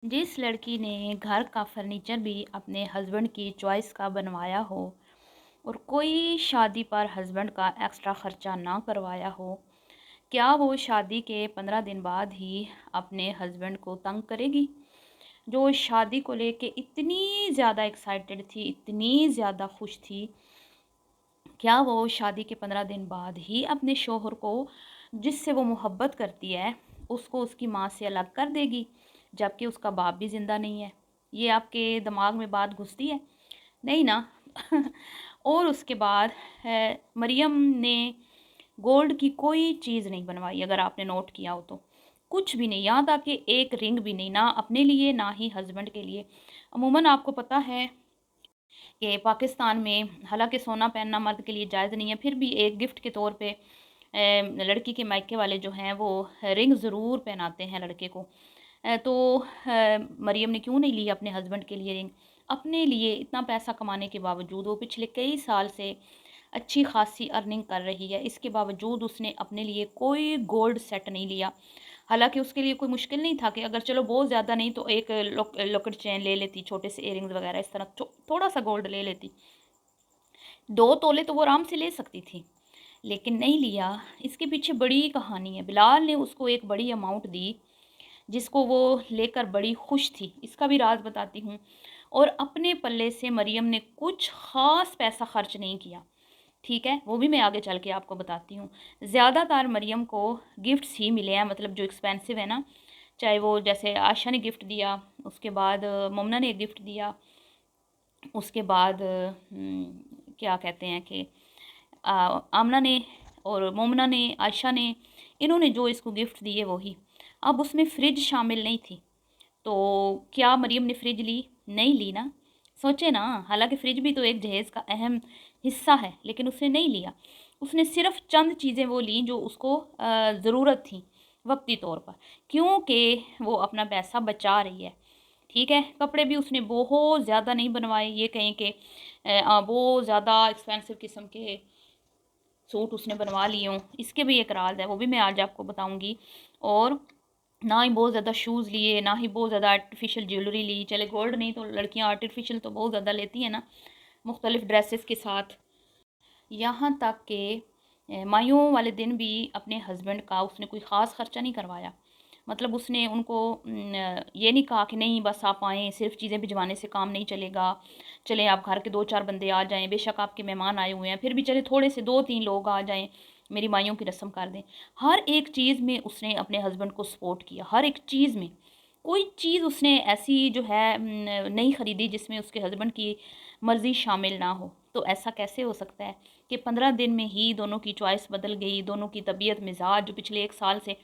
जिस लड़की ने घर का फर्नीचर भी अपने हस्बैंड की चॉइस का बनवाया हो और कोई शादी पर हस्बैंड का एक्स्ट्रा ख़र्चा ना करवाया हो, क्या वो शादी के 15 दिन बाद ही अपने हस्बैंड को तंग करेगी? जो शादी को लेके इतनी ज़्यादा एक्साइटेड थी, इतनी ज़्यादा खुश थी, क्या वो शादी के 15 दिन बाद ही अपने शौहर को, जिससे वो मोहब्बत करती है, उसको उसकी माँ से अलग कर देगी, जबकि उसका बाप भी ज़िंदा नहीं है? ये आपके दिमाग में बात घुसती है? नहीं ना। और उसके बाद मरियम ने गोल्ड की कोई चीज़ नहीं बनवाई, अगर आपने नोट किया हो तो। कुछ भी नहीं, यहाँ तक कि एक रिंग भी नहीं, ना अपने लिए ना ही हस्बैंड के लिए। अमूमन आपको पता है कि पाकिस्तान में हालांकि सोना पहनना मर्द के लिए जायज़ नहीं है, फिर भी एक गिफ्ट के तौर पे लड़की के मायके वाले जो हैं वो रिंग ज़रूर पहनाते हैं लड़के को। तो मरियम ने क्यों नहीं ली अपने हस्बैंड के लिए रिंग? अपने लिए इतना पैसा कमाने के बावजूद, वो पिछले कई साल से अच्छी खासी अर्निंग कर रही है, इसके बावजूद उसने अपने लिए कोई गोल्ड सेट नहीं लिया। हालाँकि उसके लिए कोई मुश्किल नहीं था कि अगर चलो बहुत ज़्यादा नहीं तो एक लॉकेट चेन ले लेती, छोटे से इयररिंग्स वगैरह इस तरह थोड़ा-सा गोल्ड ले लेती। 2 तोले तो वो आराम से ले सकती थी, लेकिन नहीं लिया। इसके पीछे बड़ी कहानी है। बिलाल ने उसको एक बड़ी अमाउंट दी, जिसको वो लेकर बड़ी खुश थी। इसका भी राज़ बताती हूँ। और अपने पल्ले से मरियम ने कुछ ख़ास पैसा खर्च नहीं किया, ठीक है? वो भी मैं आगे चल के आपको बताती हूँ। ज़्यादातर मरियम को गिफ्ट्स ही मिले हैं, मतलब जो एक्सपेंसिव है ना, चाहे वो जैसे आयशा ने गिफ्ट दिया, उसके बाद मोमना ने एक गिफ्ट दिया, उसके बाद क्या कहते हैं कि आमना ने और मोमना ने, आयशा ने, इन्होंने जो इसको गिफ्ट दिए वही। अब उसमें फ्रिज शामिल नहीं थी, तो क्या मरियम ने फ्रिज ली? नहीं ली ना। सोचे ना, हालांकि फ्रिज भी तो एक जहेज़ का अहम हिस्सा है, लेकिन उसने नहीं लिया। उसने सिर्फ चंद चीज़ें वो लीं जो उसको ज़रूरत थी वक्ती तौर पर, क्योंकि वो अपना पैसा बचा रही है, ठीक है? कपड़े भी उसने बहुत ज़्यादा नहीं बनवाए, ये कहें कि बहुत ज़्यादा एक्सपेंसिव किस्म के सूट उसने बनवा लिए हों, इसके भी एक राज है, वो भी मैं आज आपको बताऊंगी। और ना ही बहुत ज़्यादा शूज़ लिए, ना ही बहुत ज़्यादा आर्टिफिशियल ज्वेलरी ली। चले गोल्ड नहीं तो लड़कियां आर्टिफिशियल तो बहुत ज़्यादा लेती हैं ना, मुख्तलिफ ड्रेसेस के साथ। यहाँ तक कि माइयों वाले दिन भी अपने हस्बैंड का उसने कोई ख़ास ख़र्चा नहीं करवाया। मतलब उसने उनको ये नहीं कहा कि नहीं बस आप आएँ, सिर्फ़ चीज़ें भिजवाने से काम नहीं चलेगा। चलें आप घर के 2-4 बंदे आ जाएँ, बेशक आपके मेहमान आए हुए हैं, फिर भी चले थोड़े से 2-3 लोग आ जाएँ, मेरी माइयों की रस्म कर दें। हर एक चीज़ में उसने अपने हस्बैंड को सपोर्ट किया, हर एक चीज़ में। कोई चीज़ उसने ऐसी जो है नहीं खरीदी जिसमें उसके हस्बैंड की मर्ज़ी शामिल ना हो। तो ऐसा कैसे हो सकता है कि 15 दिन में ही दोनों की चॉइस बदल गई, दोनों की तबीयत, मिज़ाज जो पिछले 1 साल से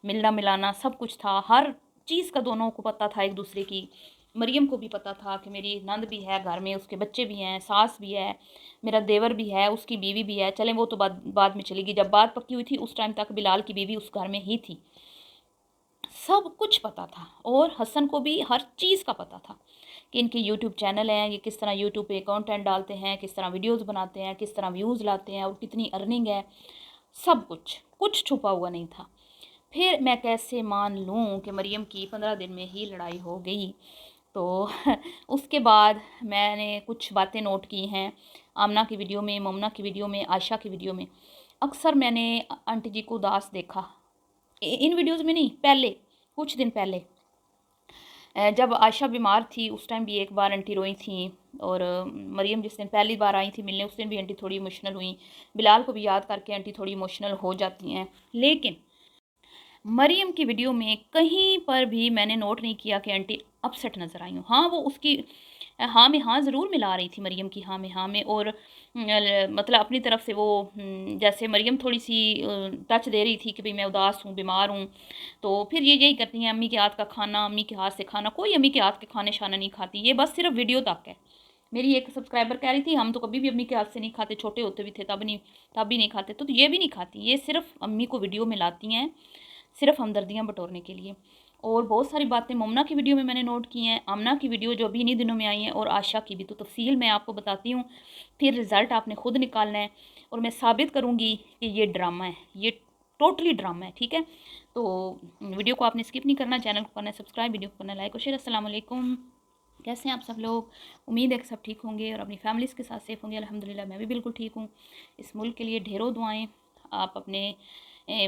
मिलना-मिलाना सब कुछ था, हर चीज़ का दोनों को पता था एक-दूसरे की। मरियम को भी पता था कि मेरी नंद भी है घर में, उसके बच्चे भी हैं, सास भी है, मेरा देवर भी है, उसकी बीवी भी है। चलें वो तो बाद बाद में चली गई, जब बात पक्की हुई थी उस टाइम तक बिलाल की बीवी उस घर में ही थी। सब कुछ पता था और हसन को भी हर चीज़ का पता था कि इनके यूट्यूब चैनल हैं, ये किस तरह यूट्यूब पे कंटेंट डालते हैं, किस तरह वीडियोस बनाते हैं, किस तरह व्यूज़ लाते हैं और कितनी अर्निंग है, सब कुछ, कुछ छुपा हुआ नहीं था। फिर मैं कैसे मान लूँ कि मरियम की 15 दिन में ही लड़ाई हो गई। तो उसके बाद मैंने कुछ बातें नोट की हैं, आमना की वीडियो में, मोमना की वीडियो में, आयशा की वीडियो में। अक्सर मैंने आंटी जी को उदास देखा। इन वीडियोज़ में नहीं, पहले, कुछ दिन पहले जब आयशा बीमार थी उस टाइम भी एक बार आंटी रोई थी। और मरियम जिस दिन पहली बार आई थी मिलने उस दिन भी आंटी थोड़ी इमोशनल हुई। बिलाल को भी याद करके आंटी थोड़ी इमोशनल हो जाती हैं। लेकिन मरियम की वीडियो में कहीं पर भी मैंने नोट नहीं किया कि आंटी अपसेट नज़र आई हूँ। हाँ, वो उसकी हाँ में हाँ ज़रूर मिला रही थी, मरियम की हाँ में हाँ में। और मतलब अपनी तरफ से वो जैसे मरियम थोड़ी-सी टच दे रही थी कि भई मैं उदास हूँ, बीमार हूँ। तो फिर ये यही करती हैं, अम्मी के हाथ का खाना, अम्मी के हाथ से खाना। कोई अम्मी के हाथ के खाने-शाना नहीं खाती, ये बस सिर्फ़ वीडियो तक है। मेरी एक सब्सक्राइबर कह रही थी हम तो कभी भी अम्मी के हाथ से नहीं खाते, छोटे होते भी थे तब भी नहीं खाते। तो ये भी नहीं खाती, ये सिर्फ़ अम्मी को वीडियो में लाती हैं, सिर्फ़ हमदर्दियाँ बटोरने के लिए। और बहुत सारी बातें मोमना की वीडियो में मैंने नोट की हैं, आमना की वीडियो जो अभी इन्हीं दिनों में आई हैं, और आशा की भी। तो तफ़सील मैं आपको बताती हूँ, फिर रिज़ल्ट आपने खुद निकालना है और मैं साबित करूँगी कि ये ड्रामा है, ये टोटली ड्रामा है, ठीक है। तो वीडियो को आपने स्किप नहीं करना, चैनल को करना है सब्सक्राइब, वीडियो को करना है लाइक और शेयर। अस्सलाम वालेकुम, कैसे हैं आप सब लोग? उम्मीद है कि सब ठीक होंगे और अपनी फैमिलीज़ के साथ सेफ होंगे। अल्हम्दुलिल्लाह मैं भी बिल्कुल ठीक हूँ। इस मुल्क के लिए ढेरों दुआएं, आप अपने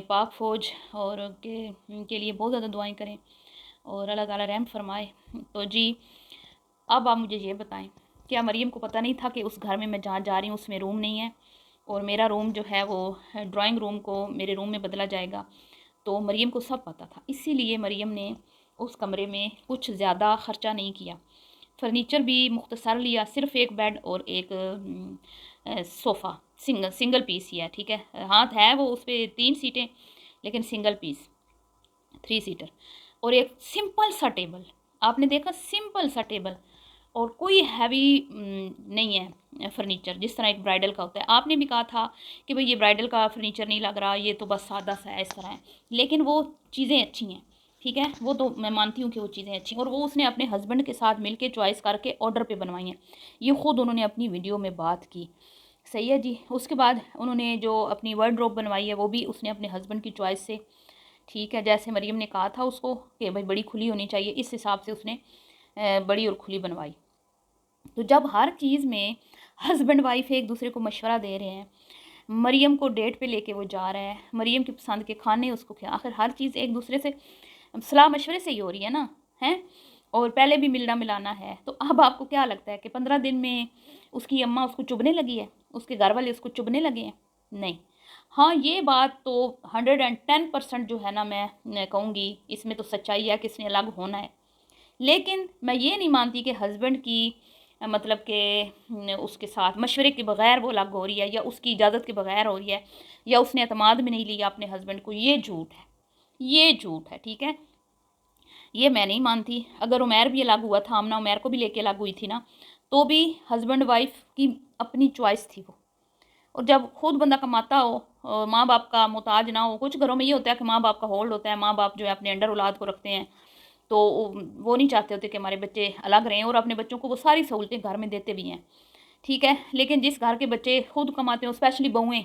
पाक फ़ौज और के लिए बहुत ज़्यादा दुआएं करें और अल्लाह ताला रहम फरमाए। तो जी, अब आप मुझे ये बताएं, क्या मरियम को पता नहीं था कि उस घर में मैं जहाँ जा रही हूँ उसमें रूम नहीं है और मेरा रूम जो है वो ड्राइंग रूम को मेरे रूम में बदला जाएगा? तो मरियम को सब पता था, इसीलिए मरियम ने उस कमरे में कुछ ज़्यादा ख़र्चा नहीं किया। फर्नीचर भी मुख्तसर लिया, सिर्फ एक बेड और एक सोफ़ा, सिंगल पीस ही है, ठीक है। हाँ है वो उस पर 3 सीटें, लेकिन सिंगल पीस 3 सीटर, और एक सिंपल सा टेबल। आपने देखा, सिंपल सा टेबल, और कोई हैवी नहीं है फर्नीचर जिस तरह एक ब्राइडल का होता है। आपने भी कहा था कि भाई ये ब्राइडल का फर्नीचर नहीं लग रहा, ये तो बस सादा सा है, इस तरह है, लेकिन वो चीज़ें अच्छी हैं, ठीक है। वो तो मैं मानती हूँ कि वो चीज़ें अच्छी हैं, और वो उसने अपने हस्बैंड के साथ मिलके चॉइस करके ऑर्डर पे बनवाई हैं। ये ख़ुद उन्होंने अपनी वीडियो में बात की, सही है जी। उसके बाद उन्होंने जो अपनी वार्डरोब बनवाई है वो भी उसने अपने हस्बैंड की चॉइस से, ठीक है, जैसे मरियम ने कहा था उसको कि भाई बड़ी खुली होनी चाहिए, इस हिसाब से उसने बड़ी और खुली बनवाई। तो जब हर चीज़ में हस्बैंड वाइफ एक दूसरे को मशवरा दे रहे हैं, मरियम को डेट पे लेके वो जा रहा है, मरियम की पसंद के खाने उसको क्या, आखिर हर चीज़ एक दूसरे से सलाह मशवरे से ही हो रही है ना, है। और पहले भी मिलना मिलाना है। तो अब आपको क्या लगता है कि 15 दिन में उसकी अम्मा उसको चुभने लगी है, उसके घर वाले उसको चुभने लगे हैं? नहीं। हाँ, ये बात तो 110% जो है ना, मैं कहूँगी इसमें तो सच्चाई है कि इसने अलग होना है। लेकिन मैं ये नहीं मानती कि हस्बैंड की मतलब कि उसके साथ मशवरे के बगैर वो अलग हो रही है, या उसकी इजाज़त के बगैर हो रही है, या उसने एतमाद में नहीं लिया अपने हस्बैंड को। ये झूठ है, ये झूठ है, ठीक है। ये मैं नहीं मानती। अगर उमैर भी अलग हुआ था, आमना उमैर को भी लेके अलग हुई थी ना, तो भी हस्बैंड वाइफ की अपनी चॉइस थी वो। और जब खुद बंदा कमाता हो, माँ बाप का मोहताज ना हो, कुछ घरों में ये होता है कि माँ बाप का होल्ड होता है, माँ बाप जो है अपने अंडर औलाद को रखते हैं, तो वो नहीं चाहते होते कि हमारे बच्चे अलग रहें, और अपने बच्चों को वो सारी सहूलतें घर में देते भी हैं, ठीक है। लेकिन जिस घर के बच्चे खुद कमाते हैं, स्पेशली बहुएँ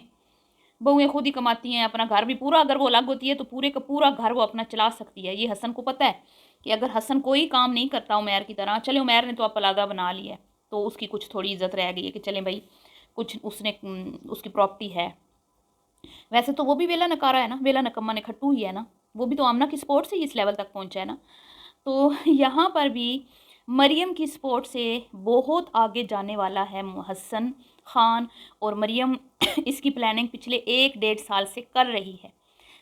बहुएँ खुद ही कमाती हैं, अपना घर भी पूरा, अगर वो अलग होती है तो पूरे का पूरा घर वो अपना चला सकती है। ये हसन को पता है कि अगर हसन कोई काम नहीं करता उमैर की तरह, चले उमैर ने तो अब पलादा बना लिया है, तो उसकी कुछ थोड़ी इज्जत रह गई है कि चलें भाई कुछ उसने उसकी प्रॉपर्टी है। वैसे तो वो भी वेला नकारा है ना, वेला नकम्मा निखट्टू ही है ना, वो भी तो आमना की सपोर्ट से ही इस लेवल तक पहुंचा है ना। तो यहाँ पर भी मरियम की सपोर्ट से बहुत आगे जाने वाला है हसन खान, और मरियम इसकी प्लानिंग पिछले 1-1.5 साल से कर रही है,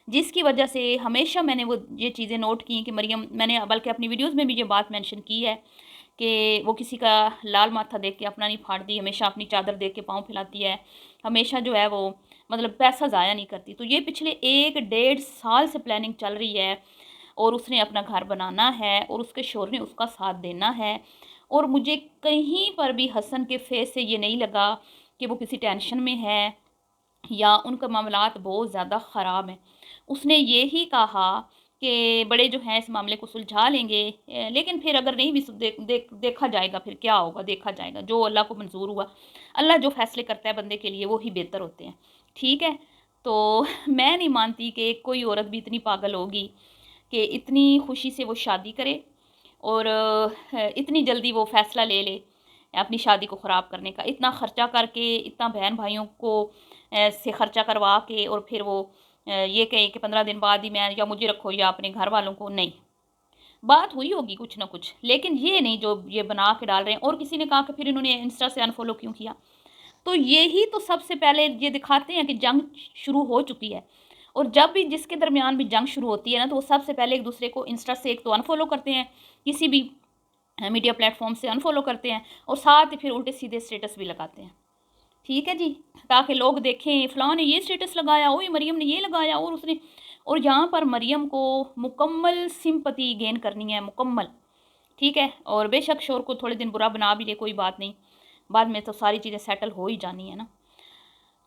जिसकी वजह से हमेशा मैंने वो ये चीज़ें नोट की कि मरियम, मैंने बल्कि अपनी वीडियोस में भी ये बात मेंशन की है कि वो किसी का लाल माथा देख के अपना नहीं फाड़ती, हमेशा अपनी चादर देख के पाँव फैलाती है, हमेशा जो है वो मतलब पैसा ज़ाया नहीं करती। तो ये पिछले 1-1.5 साल से प्लानिंग चल रही है, और उसने अपना घर बनाना है और उसके शोहर ने उसका साथ देना है। और मुझे कहीं पर भी हसन के फेस से ये नहीं लगा कि वो किसी टेंशन में है या उनका मामलात बहुत ज़्यादा ख़राब हैं। उसने ये ही कहा कि बड़े जो हैं इस मामले को सुलझा लेंगे, लेकिन फिर अगर नहीं भी देखा जाएगा, फिर क्या होगा, देखा जाएगा। जो अल्लाह को मंजूर हुआ, अल्लाह जो फ़ैसले करता है बंदे के लिए वो ही बेहतर होते हैं, ठीक है। तो मैं नहीं मानती कि कोई औरत भी इतनी पागल होगी कि इतनी खुशी से वो शादी करे और इतनी जल्दी वो फ़ैसला ले ले अपनी शादी को ख़राब करने का, इतना ख़र्चा करके, इतना बहन भाइयों को से ख़र्चा करवा के, और फिर वो ये कहे कि 15 दिन बाद ही मैं, या मुझे रखो या अपने घर वालों को। नहीं, बात हुई होगी कुछ ना कुछ, लेकिन ये नहीं जो ये बना के डाल रहे हैं। और किसी ने कहा कि फिर इन्होंने इंस्टा से अनफॉलो क्यों किया? तो यही तो सबसे पहले ये दिखाते हैं कि जंग शुरू हो चुकी है। और जब भी जिसके दरमियान भी जंग शुरू होती है ना, तो वो सबसे पहले एक दूसरे को इंस्टा से एक तो अनफॉलो करते हैं, किसी भी मीडिया प्लेटफॉर्म से अनफॉलो करते हैं, और साथ ही फिर उल्टे सीधे स्टेटस भी लगाते हैं, ठीक है जी, ताकि लोग देखें फ़लाँ ने ये स्टेटस लगाया, ओए मरियम ने ये लगाया, और उसने, और यहाँ पर मरियम को मुकम्मल सिंपैथी गेन करनी है, मुकम्मल, ठीक है। और बेशक शोर को थोड़े दिन बुरा बना भी ले, कोई बात नहीं, बाद में तो सारी चीज़ें सेटल हो ही जानी है ना।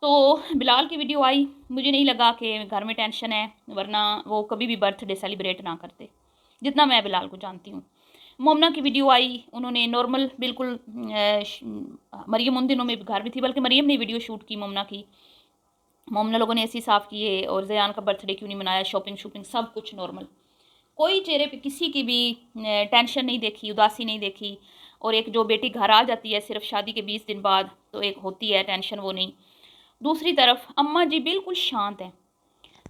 तो बिलाल की वीडियो आई, मुझे नहीं लगा कि घर में टेंशन है, वरना वो कभी भी बर्थडे सेलिब्रेट ना करते, जितना मैं बिलाल को जानती हूँ। मोमना की वीडियो आई, उन्होंने नॉर्मल बिल्कुल मरियम उन दिनों में घर में थी, बल्कि मरियम ने वीडियो शूट की मोमना की, मोमना लोगों ने एसी साफ़ किए और ज़यान का बर्थडे क्यों नहीं मनाया, शॉपिंग शूपिंग सब कुछ नॉर्मल, कोई चेहरे पे किसी की भी टेंशन नहीं देखी, उदासी नहीं देखी। और एक जो बेटी घर आ जाती है सिर्फ शादी के 20 दिन बाद, तो एक होती है टेंशन, वो नहीं। दूसरी तरफ अम्मा जी बिल्कुल शांत हैं।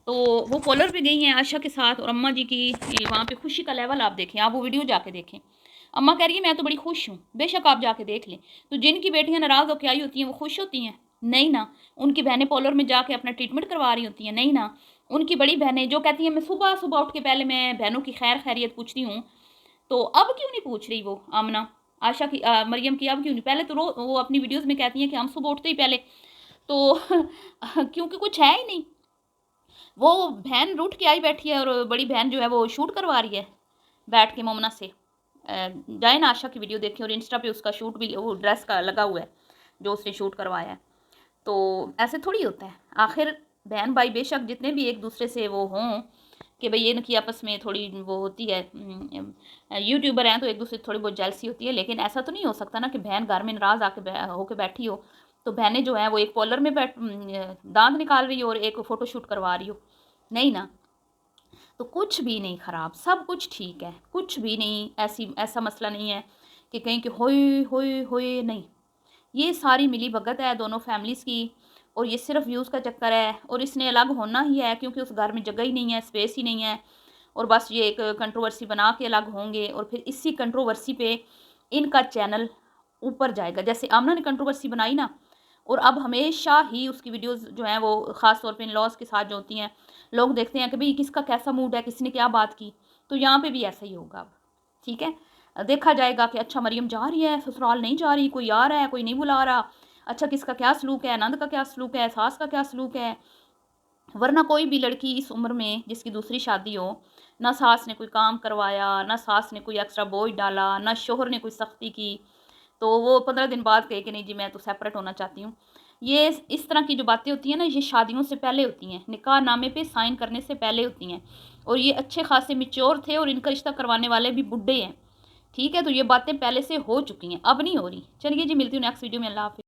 तो वो कॉलर पे गई हैं आशा के साथ, और अम्मा जी की वहाँ पे खुशी का लेवल आप देखें, आप वो वीडियो जाके देखें। अम्मा कह रही है मैं तो बड़ी खुश हूँ, बेशक आप जाके देख लें। तो जिनकी बेटियाँ नाराज़ होकर आई होती हैं वो खुश होती हैं? नहीं ना। उनकी बहनें पॉलर में जाके अपना ट्रीटमेंट करवा रही होती हैं? नहीं ना। उनकी बड़ी बहनें जो कहती हैं मैं सुबह सुबह उठ के पहले मैं बहनों की खैर खैरियत पूछती हूँ, तो अब क्यों नहीं पूछ रही वो आमना, आशा की मरियम की अब क्यों नहीं? पहले तो वो अपनी वीडियोज़ में कहती हैं कि हम सुबह उठते ही पहले तो क्योंकि कुछ है ही नहीं। वो बहन रूठ के आई बैठी है और बड़ी बहन जो है वो शूट करवा रही है बैठ के मोमना से। जाए ना आशा की वीडियो देखें, और इंस्टा पे उसका शूट भी वो ड्रेस का लगा हुआ है जो उसने शूट करवाया है। तो ऐसे थोड़ी होता है, आखिर बहन भाई बेशक जितने भी एक दूसरे से वो हों कि भाई इनकी आपस में थोड़ी वो होती है, यूट्यूबर हैं तो एक दूसरे से थोड़ी बहुत जेलसी होती है, लेकिन ऐसा तो नहीं हो सकता ना कि बहन घर में नाराज़ होके बैठी हो तो बहनें जो हैं वो एक पॉलर में दांत निकाल रही हो और एक फ़ोटो शूट करवा रही हो। नहीं ना। तो कुछ भी नहीं ख़राब, सब कुछ ठीक है, कुछ भी नहीं ऐसा मसला नहीं है कि कहीं कि होए होए होए, नहीं। ये सारी मिली भगत है दोनों फैमिलीज़ की, और ये सिर्फ व्यूज़ का चक्कर है, और इसने अलग होना ही है क्योंकि उस घर में जगह ही नहीं है, स्पेस ही नहीं है। और बस ये एक कंट्रोवर्सी बना के अलग होंगे, और फिर इसी कंट्रोवर्सी पे इनका चैनल ऊपर जाएगा। जैसे आमना ने कंट्रोवर्सी बनाई ना, और अब हमेशा ही उसकी वीडियोस जो हैं वो ख़ास तौर पे इन-लॉज़ के साथ जो होती हैं, लोग देखते हैं कि भई किसका कैसा मूड है, किसने क्या बात की। तो यहाँ पे भी ऐसा ही होगा अब, ठीक है? देखा जाएगा कि अच्छा मरियम जा रही है, ससुराल नहीं जा रही, कोई आ रहा है, कोई नहीं बुला रहा। अच्छा किसका क्या सलूक है, नंद का क्या सलूक है, सास का क्या सलूक है। वरना कोई भी लड़की इस उम्र में जिसकी दूसरी शादी हो, ना सास ने कोई काम करवाया, ना सास ने कोई एक्स्ट्रा बोझ डाला, ना शौहर ने कोई सख्ती की, तो वो 15 दिन बाद कहे कि नहीं जी मैं तो सेपरेट होना चाहती हूँ। ये इस तरह की जो बातें होती हैं ना, ये शादियों से पहले होती हैं, निकाह नामे पे साइन करने से पहले होती हैं। और ये अच्छे खासे मैच्योर थे और इनका रिश्ता करवाने वाले भी बुड्ढे हैं। ठीक है, तो ये बातें पहले से हो चुकी हैं, अब नहीं हो रही। चलिए जी, मिलती हूँ नेक्स्ट वीडियो में। अल्लाह हाफ़िज़।